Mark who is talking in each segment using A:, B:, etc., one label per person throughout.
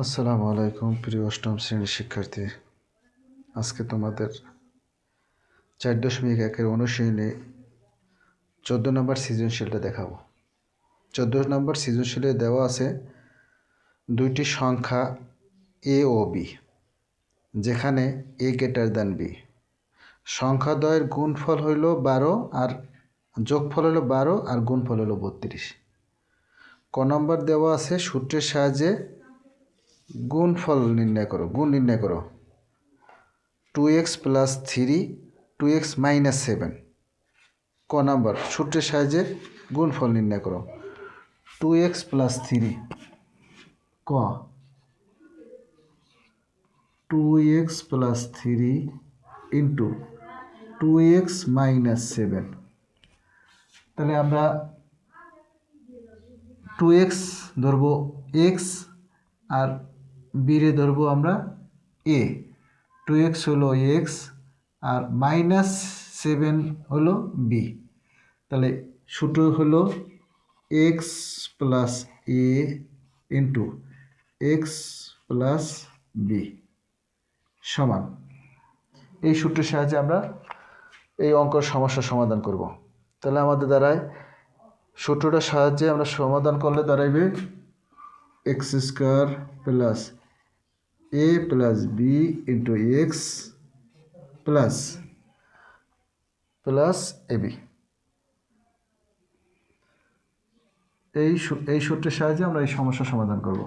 A: আসসালামু আলাইকুম প্রিয় অষ্টম শ্রেণীর শিক্ষার্থী। আজকে তোমাদের 4.1-এর অনুশীলনে 14 নম্বর সৃজনশীলটা দেখাবো। 14 নম্বর সৃজনশীলে দেওয়া আছে দুইটি সংখ্যা এ ও বি, যেখানে এ গ্রেটার দ্যান বি। সংখ্যাদ্বয়ের গুণফল হইল 12 আর যোগফল হইল 12 আর গুণফল হইল 32। ক নম্বর দেওয়া আছে সূত্রের সাহায্যে গুণফল নির্ণয় করো, গুণ নির্ণয় করো। 2x + 3 2x - 7। ক নাম্বার সূত্রের সাহায্যে গুণফল নির্ণয় করো। 2x + 3 ক 2x + 3 ইন্টু 2x - 7। তাহলে আমরা 2x ধরবো x আর b রে ধরবো আমরা a। 2x হলো x আর -7 হলো b। তাহলে সূত্র হলো x + a into x + b সমান। এই সূত্রের সাহায্যে আমরা এই অঙ্কের সমস্যার সমাধান করব। তাহলে আমাদের দ্বারায় সূত্রটার সাহায্যে আমরা সমাধান করলে দাঁড়াইবে x² + a + b into x plus ab। এই সূত্রের সাহায্যে আমরা এই সমস্যার সমাধান করব।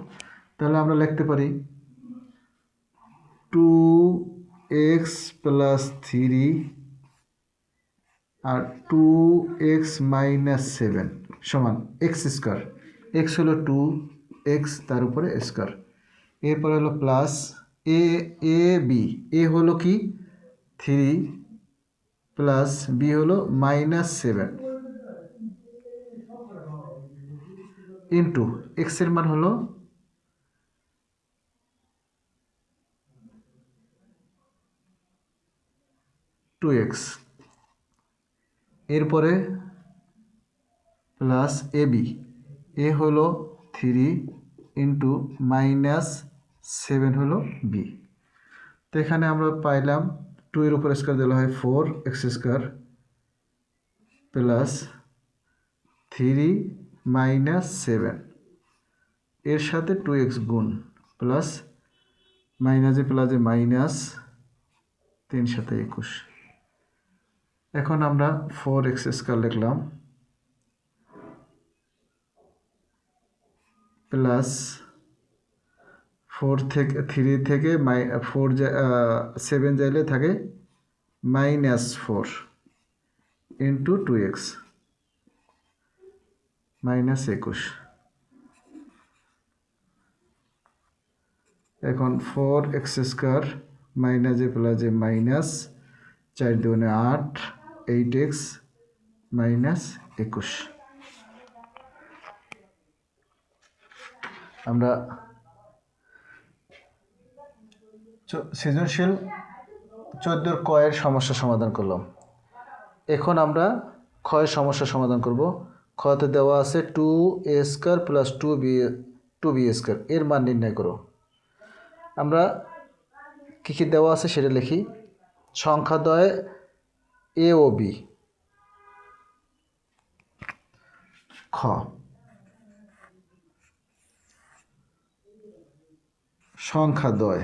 A: তাহলে আমরা লিখতে পারি 2x + 3 আর 2x - 7 সমান x²। x হলো 2, x তার উপরে স্কোয়ার। এরপরে হলো প্লাস a b। a হলো কি 3 প্লাস b হলো -7 ইন্টু x এর মান হলো 2x। এরপরে প্লাস ab। a হলো 3 ইন্টু -7 হলো b। তো এখানে আমরা পাইলাম 2 এর উপর স্কোয়ার দিলে হয় 4x² প্লাস 3 - 7 এর সাথে 2x গুণ প্লাস মাইনাসে প্লাসে মাইনাস 3 × 7 = 21। এখন আমরা 4x² লিখলাম প্লাস 4 থেকে 3 থেকে 7 যাইলে থাকে -4 ইন্টু 2x -21। এখন 4x² মাইনাসে প্লাসে মাইনাস 4 × 2 = 8 8x -21। আমরা সৃজনশীল 14 ক এর সমস্যা সমাধান করলাম। এখন আমরা খ এর সমস্যা সমাধান করব। খতে দেওয়া আছে 2a² + 2b² এর মান নির্ণয় করো। আমরা কী কী দেওয়া আছে সেটা লিখি। সংখ্যাদ্বয় a ও b। খ সংখ্যাদ্বয়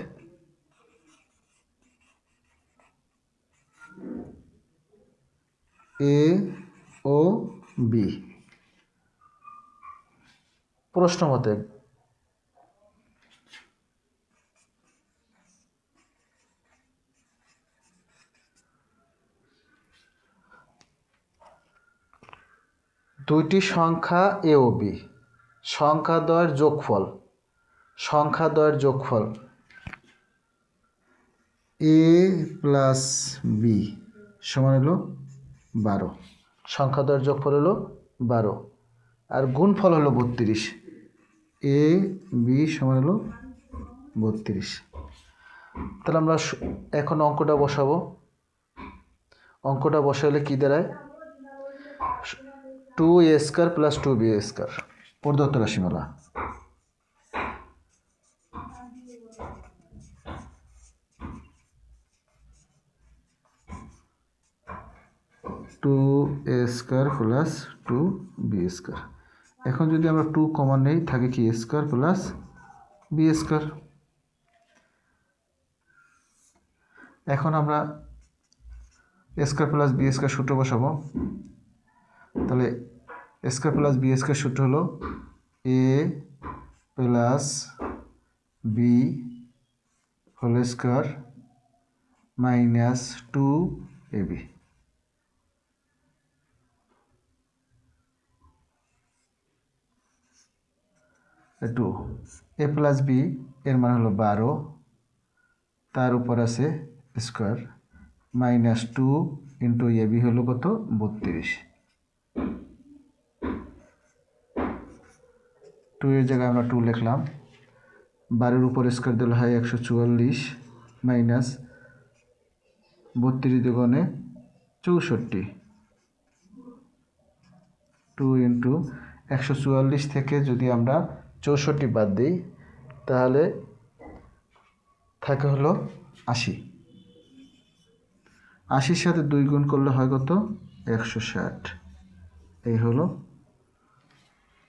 A: a ও b। প্রশ্ন মতে দুইটি সংখ্যা a ও b, সংখ্যাদ্বয়ের যোগফল a + b সমান হলো 12। সংখ্যাদ্বয়ের যোগফল হলো 12 আর গুণফল হলো 32। a b সমান হলো 32। তাহলে আমরা এখন অঙ্কটা বসাবো। অঙ্কটা বসালে কি দাঁড়ায় 2a² + 2b² প্রদত্ত রাশিমালা। Square plus 2b square. এখন যদি আমরা 2 কমন নেই, থাকে কি a square plus b square. এখন আমরা a square plus b square সূত্র বসাবো। তাহলে a square plus b square সূত্র হলো a plus b whole square minus 2ab। Two A plus B এর মান হলো 12, তার উপর আছে square minus 2 into A B হলো কত 32। 2 এর জায়গায় আমরা 2 লিখলাম, 12 উপর স্কোয়ার দিলে হয় 144 মাইনাস 32 দুগুণে 64। 2 ইন্টু 144 থেকে যদি আমরা 64 বাদ দিই তাহলে থাকে হলো 80। 80-র সাথে 2 গুণ করলে হয় কত 160। এই হলো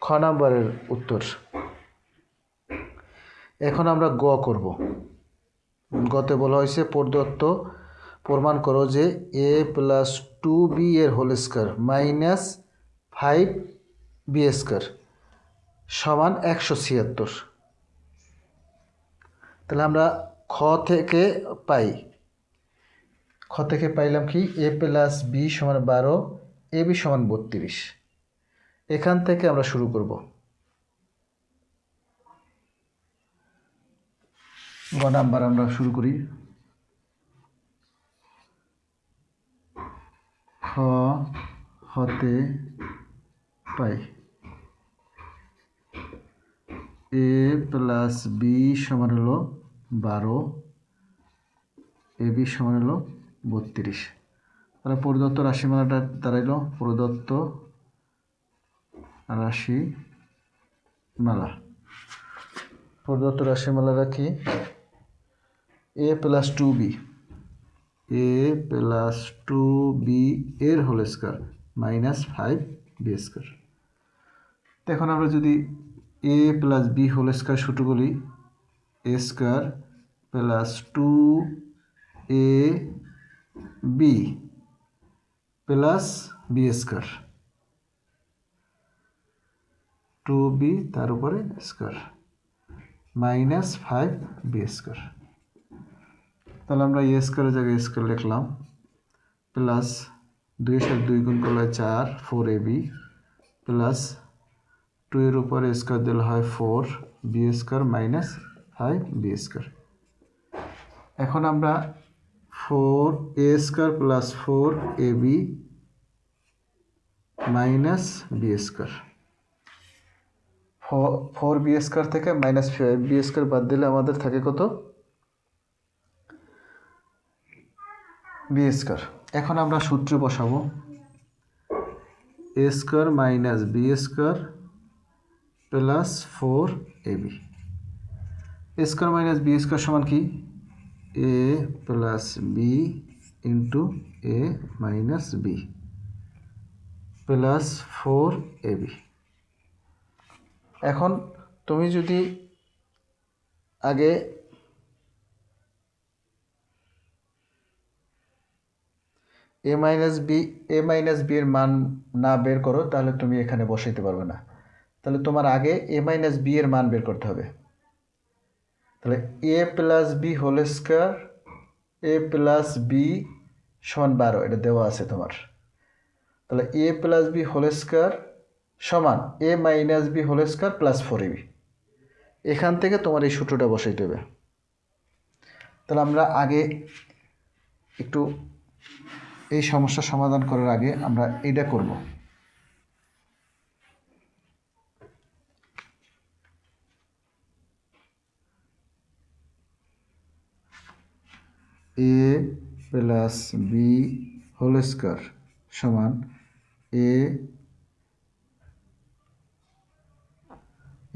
A: খ নাম্বারের উত্তর। এখন আমরা গ করব। গতে বলা হয়েছে প্রদত্ত প্রমাণ করো যে a প্লাস 2b এর whole square minus 5b square সমান 176। তাহলে আমরা খ থেকে পাইলাম কি a প্লাস b সমান 12, ab সমান 32। এখান থেকে আমরা শুরু করব। গ নাম্বার আমরা শুরু করি। খ হতে পাই a প্লাস b সমান হলো 12, ab সমান হলো 32। তাহলে প্রদত্ত রাশিমালাটা দাঁড়াইলো প্রদত্ত রাশিমালাটা কি a প্লাস 2b এর whole square minus 5b square. এখন আমরা যদি a plus b whole square সূত্র বলি a square plus 2ab plus b square, 2b তার উপরে স্কোয়ার মাইনাস 5b স্কোয়ার। তাহলে আমরা এ স্কোয়ারের জায়গায় স্কোয়ার লিখলাম প্লাস 2 এর সাথে 2 গুণ করলে 4 4ab প্লাস 2 এর উপরে স্কোয়ার দিলে হয় 4b square minus 5b square. এখন আমরা 4a square plus 4ab minus b square, 4b square থেকে মাইনাস 5b স্কোয়ার বাদ দিলে আমাদের থাকে কত b স্কোয়ার। এখন আমরা সূত্র বসাবো a square minus b square plus 4ab। a square minus b square সমান কি a plus b into a minus b plus 4ab। এখন তুমি যদি আগে a মাইনাস বি এর মান না বের করো তাহলে তুমি এখানে বসাইতে পারবে না। তাহলে তোমার আগে a মাইনাস বি এর মান বের করতে হবে। তাহলে a plus B whole square a plus B সমান 12 এটা দেওয়া আছে তোমার। তাহলে a plus B whole square সমান a minus B whole square plus 4ab। এখান থেকে তোমার এই সূত্রটা বসাইতে হবে। তাহলে আমরা আগে একটু এই সমস্যার সমাধান করার আগে আমরা এইটা করব। a plus B whole square সমান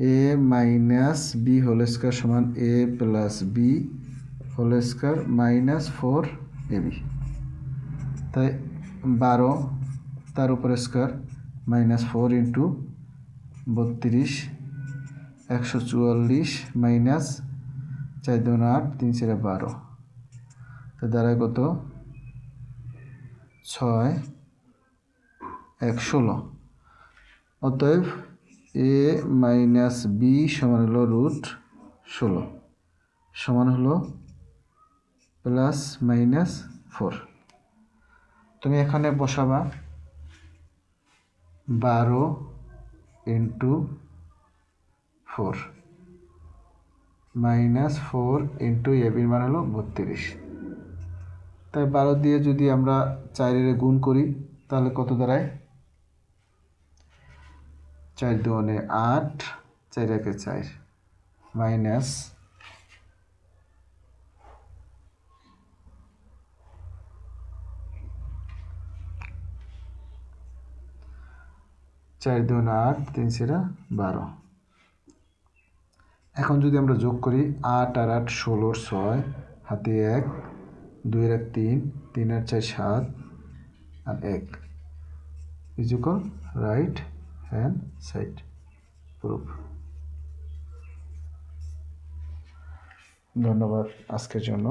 A: a minus B whole square সমান a plus B whole square minus 4ab। তাই 12 তার উপরে স্কোয়ার মাইনাস 4 ইন্টু 32 144 মাইনাস 4 2 8 3 4 12 তো দাঁড়ায় কত 6 1 16। অতএব a মাইনাস বি সমান হলো √16 সমান হলো প্লাস মাইনাস 4। তুমি এখানে বসাবা 12 ইন্টু 4 মাইনাস 4 ইন্টু এবির মান হলো 32। তাই 12 দিয়ে যদি আমরা 4 গুণ করি তাহলে কত দাঁড়ায় 4 2 8 4 1 4 মাইনাস 4 2 8 3 4 12। এখন যদি আমরা যোগ করি 8 আর 8 16 6 হাতে 1 2 আর 3 3 আর 4 7 আর 1 equal right hand side proof. ধন্যবাদ আজকের জন্য।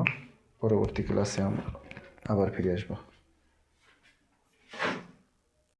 A: পরবর্তী ক্লাসে আমরা আবার ফিরে আসবো।